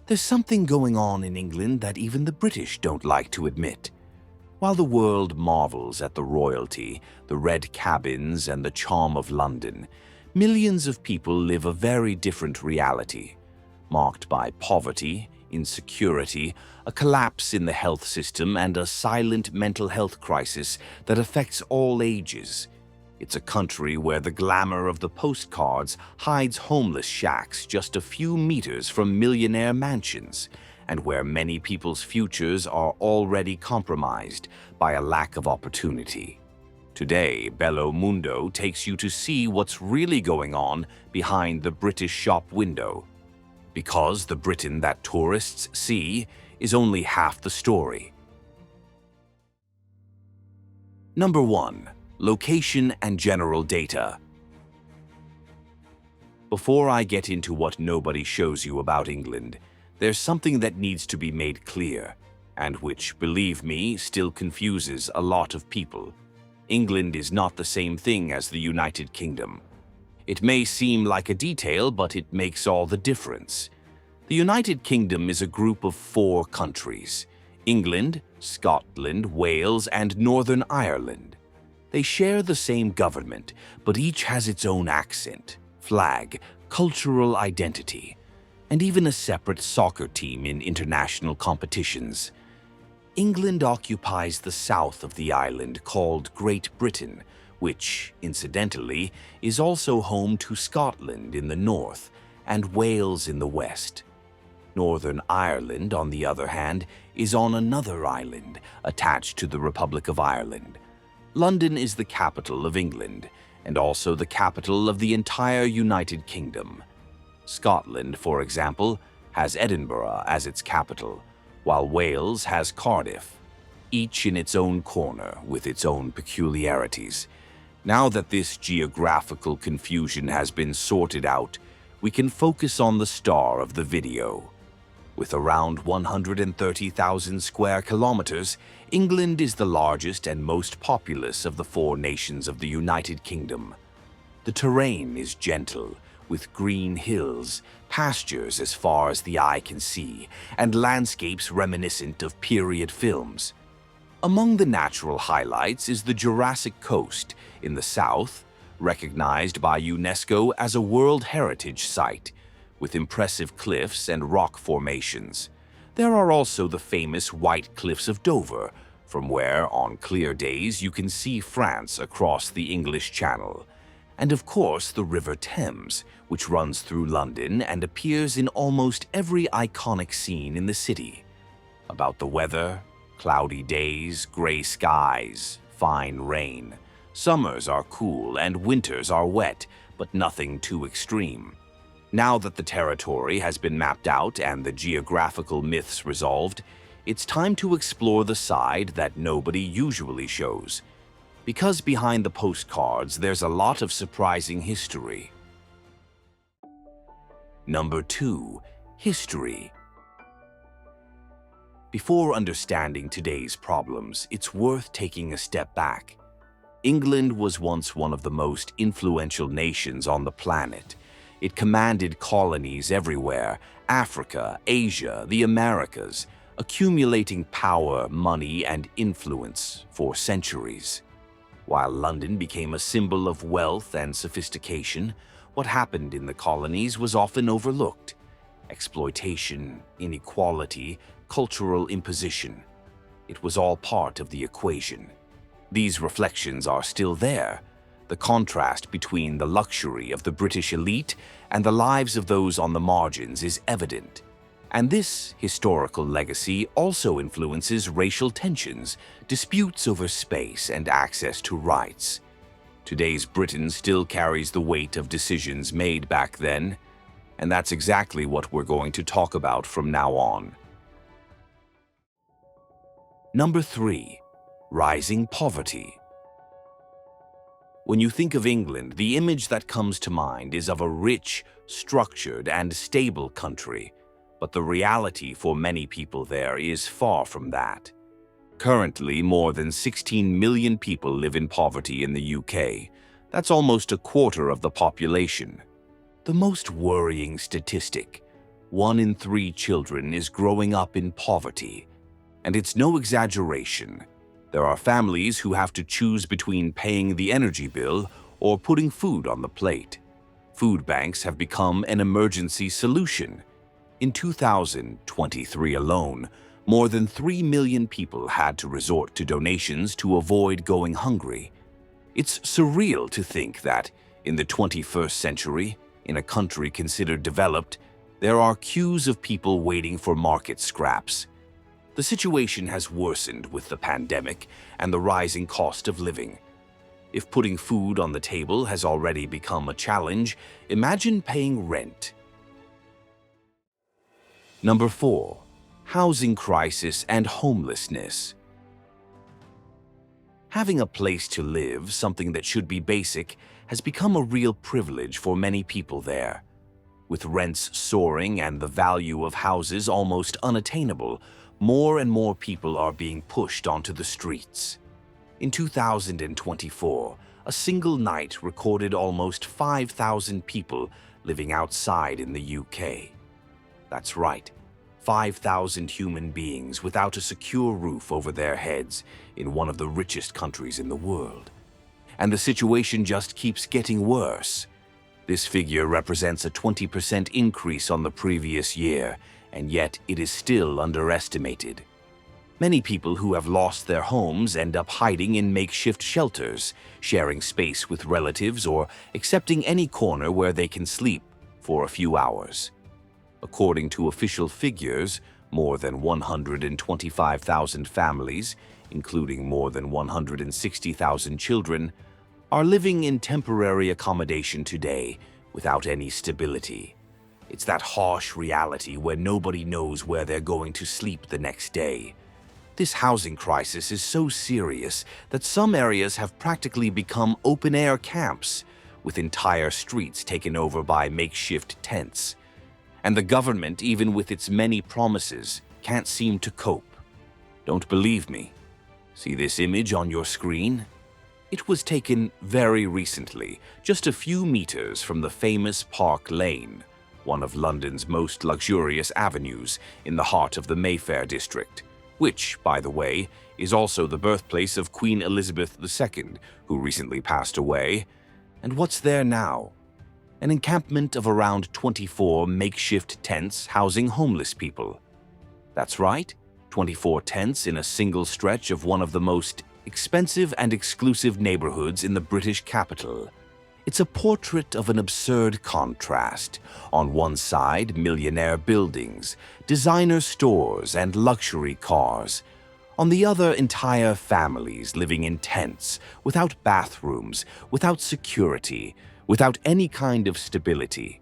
There's something going on in England that even the British don't like to admit. While the world marvels at the royalty, the red cabins, and the charm of London, millions of people live a very different reality, marked by poverty, insecurity, a collapse in the health system, and a silent mental health crisis that affects all ages. It's a country where the glamour of the postcards hides homeless shacks just a few meters from millionaire mansions, and where many people's futures are already compromised by a lack of opportunity. Today, Bello Mundo takes you to see what's really going on behind the British shop window. Because the Britain that tourists see is only half the story. Number 1. Location and general data. Before I get into what nobody shows you about England, there's something that needs to be made clear, and which, believe me, still confuses a lot of people. England is not the same thing as the United Kingdom. It may seem like a detail, but it makes all the difference. The United Kingdom is a group of 4 countries: England, Scotland, Wales, and Northern Ireland. They share the same government, but each has its own accent, flag, cultural identity, and even a separate soccer team in international competitions. England occupies the south of the island called Great Britain, which, incidentally, is also home to Scotland in the north and Wales in the west. Northern Ireland, on the other hand, is on another island attached to the Republic of Ireland. London is the capital of England, and also the capital of the entire United Kingdom. Scotland, for example, has Edinburgh as its capital, while Wales has Cardiff, each in its own corner with its own peculiarities. Now that this geographical confusion has been sorted out, we can focus on the star of the video. With around 130,000 square kilometers, England is the largest and most populous of the 4 nations of the United Kingdom. The terrain is gentle, with green hills, pastures as far as the eye can see, and landscapes reminiscent of period films. Among the natural highlights is the Jurassic Coast in the south, recognized by UNESCO as a World Heritage Site, with impressive cliffs and rock formations. There are also the famous White Cliffs of Dover, from where, on clear days, you can see France across the English Channel. And of course, the River Thames, which runs through London and appears in almost every iconic scene in the city. About the weather: cloudy days, gray skies, fine rain. Summers are cool and winters are wet, but nothing too extreme. Now that the territory has been mapped out and the geographical myths resolved, it's time to explore the side that nobody usually shows. Because behind the postcards, there's a lot of surprising history. Number 2. History. Before understanding today's problems, it's worth taking a step back. England was once one of the most influential nations on the planet. It commanded colonies everywhere: Africa, Asia, the Americas, accumulating power, money, and influence for centuries. While London became a symbol of wealth and sophistication, what happened in the colonies was often overlooked: exploitation, inequality, cultural imposition. It was all part of the equation. These reflections are still there. The contrast between the luxury of the British elite and the lives of those on the margins is evident. And this historical legacy also influences racial tensions, disputes over space, and access to rights. Today's Britain still carries the weight of decisions made back then, and that's exactly what we're going to talk about from now on. Number 3. Rising poverty. When you think of England, the image that comes to mind is of a rich, structured, and stable country, but the reality for many people there is far from that. Currently, more than 16 million people live in poverty in the UK. That's almost a quarter of the population. The most worrying statistic: 1 in 3 children is growing up in poverty. And it's no exaggeration. There are families who have to choose between paying the energy bill or putting food on the plate. Food banks have become an emergency solution. In 2023 alone, more than 3 million people had to resort to donations to avoid going hungry. It's surreal to think that, in the 21st century, in a country considered developed, there are queues of people waiting for market scraps. The situation has worsened with the pandemic and the rising cost of living. If putting food on the table has already become a challenge, imagine paying rent. Number 4. Housing crisis and homelessness. Having a place to live, something that should be basic, has become a real privilege for many people there. With rents soaring and the value of houses almost unattainable, more and more people are being pushed onto the streets. In 2024, a single night recorded almost 5,000 people living outside in the UK. That's right, 5,000 human beings without a secure roof over their heads in one of the richest countries in the world. And the situation just keeps getting worse. This figure represents a 20% increase on the previous year, and yet it is still underestimated. Many people who have lost their homes end up hiding in makeshift shelters, sharing space with relatives, or accepting any corner where they can sleep for a few hours. According to official figures, more than 125,000 families, including more than 160,000 children, are living in temporary accommodation today without any stability. It's that harsh reality where nobody knows where they're going to sleep the next day. This housing crisis is so serious that some areas have practically become open-air camps, with entire streets taken over by makeshift tents. And the government, even with its many promises, can't seem to cope. Don't believe me? See this image on your screen? It was taken very recently, just a few meters from the famous Park Lane, one of London's most luxurious avenues in the heart of the Mayfair district, which, by the way, is also the birthplace of Queen Elizabeth II, who recently passed away. And what's there now? An encampment of around 24 makeshift tents housing homeless people. That's right, 24 tents in a single stretch of one of the most expensive and exclusive neighborhoods in the British capital. It's a portrait of an absurd contrast. On one side, millionaire buildings, designer stores, and luxury cars. On the other, entire families living in tents, without bathrooms, without security, without any kind of stability.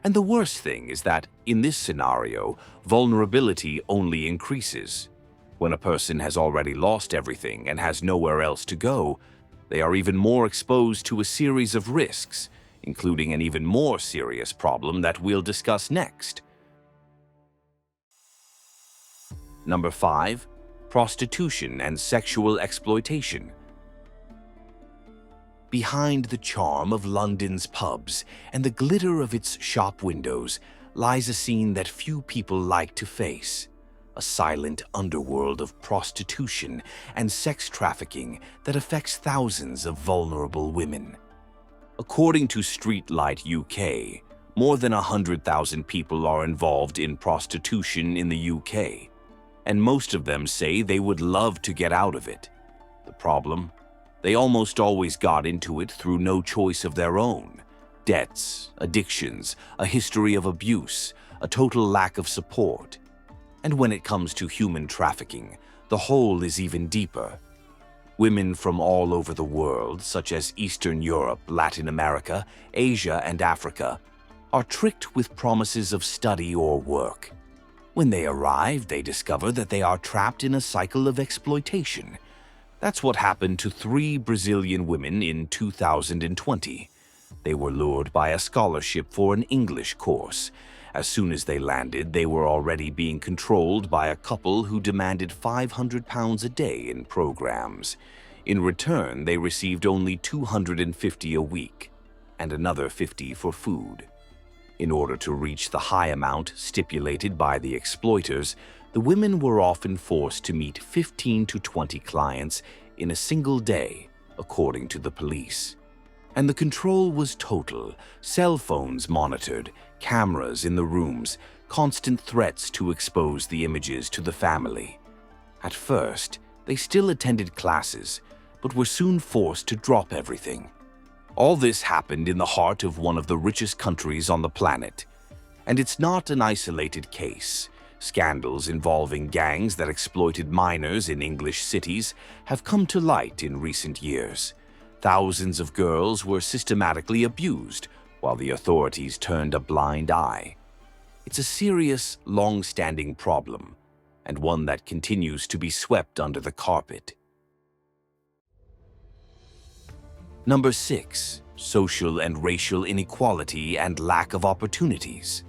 And the worst thing is that, in this scenario, vulnerability only increases. When a person has already lost everything and has nowhere else to go, they are even more exposed to a series of risks, including an even more serious problem that we'll discuss next. Number 5. Prostitution and sexual exploitation. Behind the charm of London's pubs and the glitter of its shop windows lies a scene that few people like to face. A silent underworld of prostitution and sex trafficking that affects thousands of vulnerable women. According to Streetlight UK, more than 100,000 people are involved in prostitution in the UK, and most of them say they would love to get out of it. The problem? They almost always got into it through no choice of their own. Debts, addictions, a history of abuse, a total lack of support. And when it comes to human trafficking, the hole is even deeper. Women from all over the world, such as Eastern Europe, Latin America, Asia, and Africa, are tricked with promises of study or work. When they arrive, they discover that they are trapped in a cycle of exploitation. That's what happened to 3 Brazilian women in 2020. They were lured by a scholarship for an English course. As soon as they landed, they were already being controlled by a couple who demanded £500 a day in programs. In return, they received only $250 a week, and another $50 for food. In order to reach the high amount stipulated by the exploiters, the women were often forced to meet 15 to 20 clients in a single day, according to the police. And the control was total: cell phones monitored, cameras in the rooms, constant threats to expose the images to the family. At first, they still attended classes, but were soon forced to drop everything. All this happened in the heart of one of the richest countries on the planet. And it's not an isolated case. Scandals involving gangs that exploited minors in English cities have come to light in recent years. Thousands of girls were systematically abused, while the authorities turned a blind eye. It's a serious, long-standing problem, and one that continues to be swept under the carpet. Number 6. Social and racial inequality and lack of opportunities.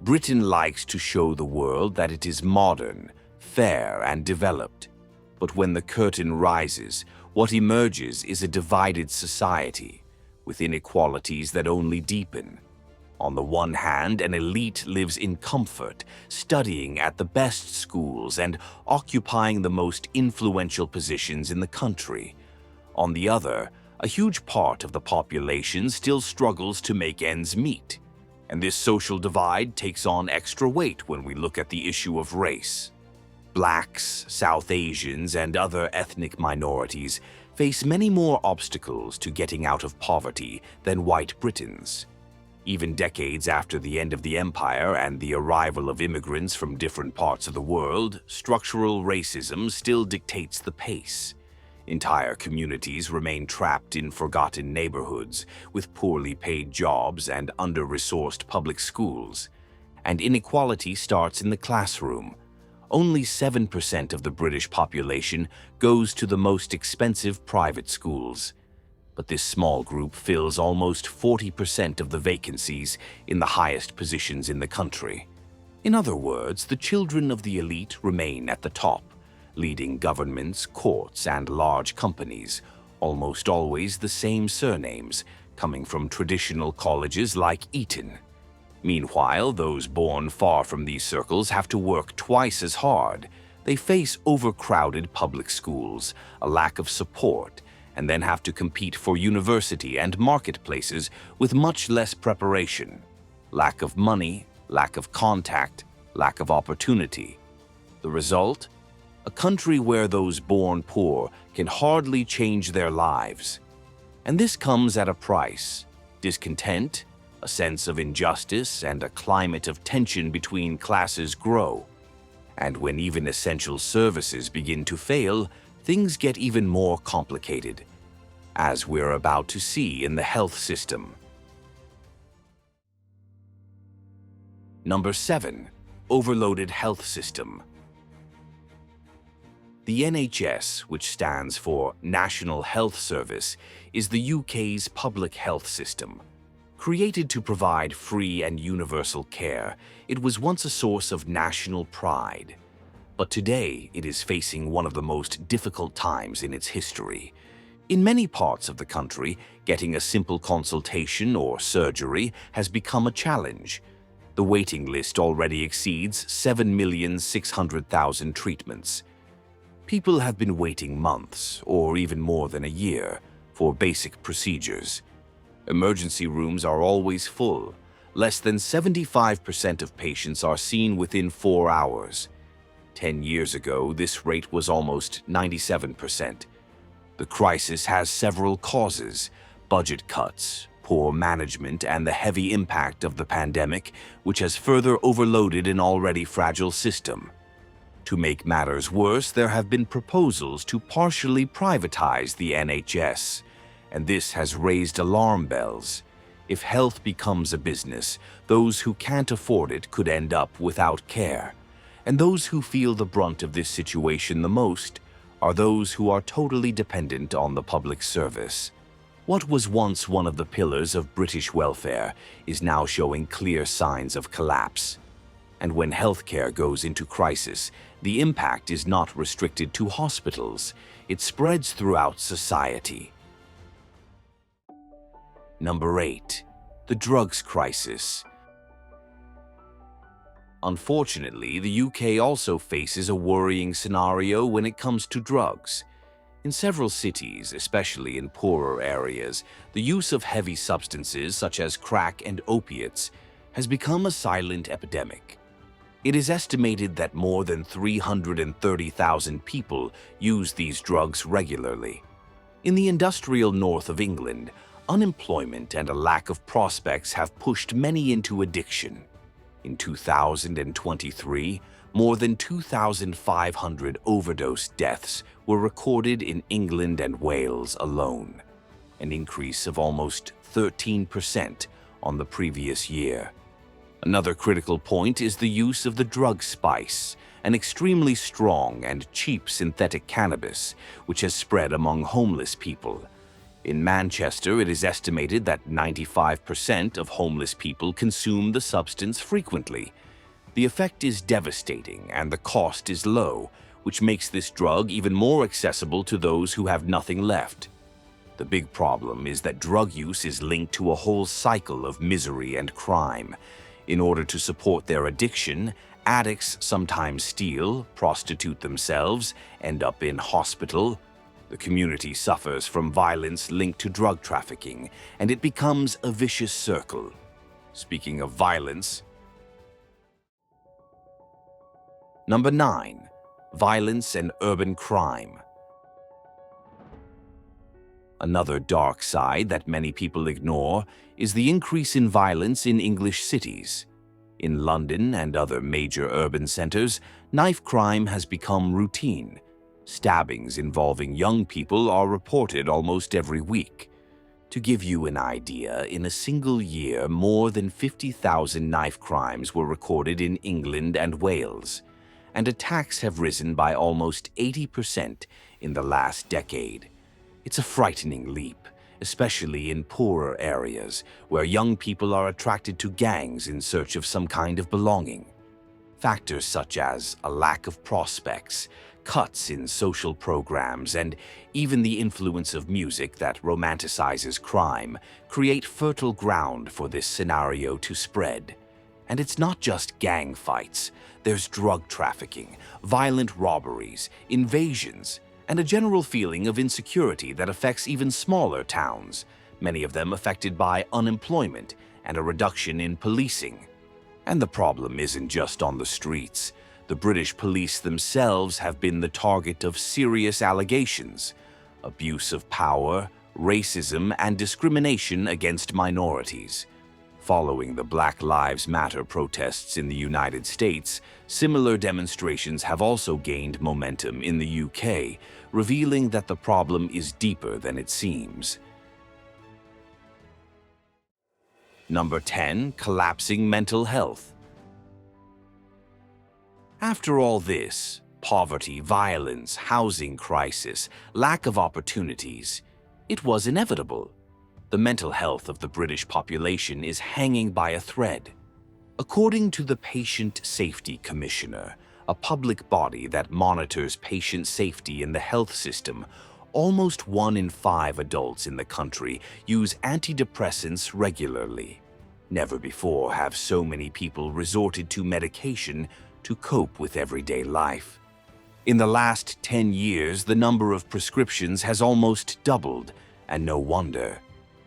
Britain likes to show the world that it is modern, fair, and developed. But when the curtain rises, what emerges is a divided society, with inequalities that only deepen. On the one hand, an elite lives in comfort, studying at the best schools and occupying the most influential positions in the country. On the other, a huge part of the population still struggles to make ends meet. And this social divide takes on extra weight when we look at the issue of race. Blacks, South Asians, and other ethnic minorities face many more obstacles to getting out of poverty than white Britons. Even decades after the end of the empire and the arrival of immigrants from different parts of the world, structural racism still dictates the pace. Entire communities remain trapped in forgotten neighborhoods with poorly paid jobs and under-resourced public schools. And inequality starts in the classroom. Only 7% of the British population goes to the most expensive private schools. But this small group fills almost 40% of the vacancies in the highest positions in the country. In other words, the children of the elite remain at the top, leading governments, courts, and large companies, almost always the same surnames, coming from traditional colleges like Eton. Meanwhile, those born far from these circles have to work twice as hard. They face overcrowded public schools, a lack of support, and then have to compete for university and marketplaces with much less preparation. Lack of money, lack of contact, lack of opportunity. The result? A country where those born poor can hardly change their lives. And this comes at a price: discontent, a sense of injustice, and a climate of tension between classes grow. And when even essential services begin to fail, things get even more complicated, as we're about to see in the health system. Number 7. Overloaded health system. The NHS, which stands for National Health Service, is the UK's public health system. Created to provide free and universal care, it was once a source of national pride. But today, it is facing one of the most difficult times in its history. In many parts of the country, getting a simple consultation or surgery has become a challenge. The waiting list already exceeds 7,600,000 treatments. People have been waiting months, or even more than a year, for basic procedures. Emergency rooms are always full. Less than 75% of patients are seen within 4 hours. 10 years ago, this rate was almost 97%. The crisis has several causes: budget cuts, poor management, and the heavy impact of the pandemic, which has further overloaded an already fragile system. To make matters worse, there have been proposals to partially privatize the NHS, and this has raised alarm bells. If health becomes a business, those who can't afford it could end up without care. And those who feel the brunt of this situation the most are those who are totally dependent on the public service. What was once one of the pillars of British welfare is now showing clear signs of collapse. And when healthcare goes into crisis, the impact is not restricted to hospitals. It spreads throughout society. Number 8. The drugs crisis. Unfortunately, the UK also faces a worrying scenario when it comes to drugs. In several cities, especially in poorer areas, the use of heavy substances such as crack and opiates has become a silent epidemic. It is estimated that more than 330,000 people use these drugs regularly. In the industrial north of England, unemployment and a lack of prospects have pushed many into addiction. In 2023, more than 2,500 overdose deaths were recorded in England and Wales alone, an increase of almost 13% on the previous year. Another critical point is the use of the drug spice, an extremely strong and cheap synthetic cannabis, which has spread among homeless people. In Manchester, it is estimated that 95% of homeless people consume the substance frequently. The effect is devastating and the cost is low, which makes this drug even more accessible to those who have nothing left. The big problem is that drug use is linked to a whole cycle of misery and crime. In order to support their addiction, addicts sometimes steal, prostitute themselves, end up in hospital. The community suffers from violence linked to drug trafficking, and it becomes a vicious circle. Speaking of violence, Number 9. Violence and urban crime. Another dark side that many people ignore is the increase in violence in English cities. In London and other major urban centers, knife crime has become routine. Stabbings involving young people are reported almost every week. To give you an idea, in a single year, more than 50,000 knife crimes were recorded in England and Wales, and attacks have risen by almost 80% in the last decade. It's a frightening leap, especially in poorer areas, where young people are attracted to gangs in search of some kind of belonging. Factors such as a lack of prospects, cuts in social programs, and even the influence of music that romanticizes crime create fertile ground for this scenario to spread. And it's not just gang fights. There's drug trafficking, violent robberies, invasions, and a general feeling of insecurity that affects even smaller towns, many of them affected by unemployment and a reduction in policing. And the problem isn't just on the streets. The British police themselves have been the target of serious allegations: abuse of power, racism, and discrimination against minorities. Following the Black Lives Matter protests in the United States, similar demonstrations have also gained momentum in the UK, revealing that the problem is deeper than it seems. Number 10. Collapsing mental health. After all this, poverty, violence, housing crisis, lack of opportunities, it was inevitable. The mental health of the British population is hanging by a thread. According to the Patient Safety Commissioner, a public body that monitors patient safety in the health system, almost 1 in 5 adults in the country use antidepressants regularly. Never before have so many people resorted to medication to cope with everyday life. In the last 10 years, the number of prescriptions has almost doubled, and no wonder.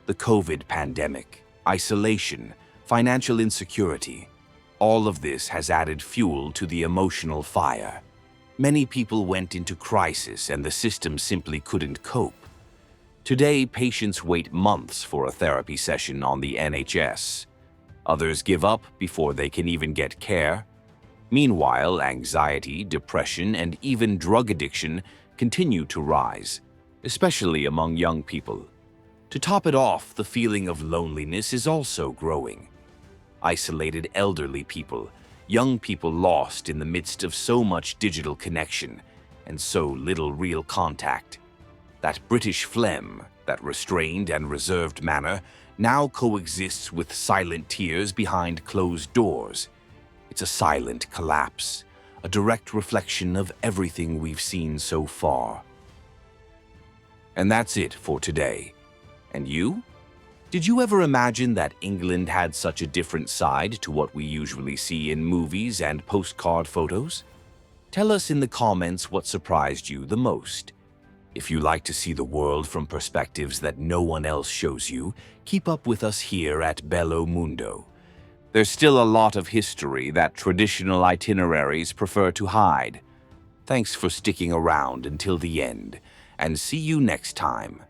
The COVID pandemic, isolation, financial insecurity, all of this has added fuel to the emotional fire. Many people went into crisis and the system simply couldn't cope. Today, patients wait months for a therapy session on the NHS. Others give up before they can even get care. Meanwhile, anxiety, depression, and even drug addiction continue to rise, especially among young people. To top it off, the feeling of loneliness is also growing. Isolated elderly people, young people lost in the midst of so much digital connection and so little real contact. That British phlegm, that restrained and reserved manner, now coexists with silent tears behind closed doors. It's a silent collapse, a direct reflection of everything we've seen so far. And that's it for today. And you? Did you ever imagine that England had such a different side to what we usually see in movies and postcard photos? Tell us in the comments what surprised you the most. If you like to see the world from perspectives that no one else shows you, keep up with us here at Bello Mundo. There's still a lot of history that traditional itineraries prefer to hide. Thanks for sticking around until the end, and see you next time.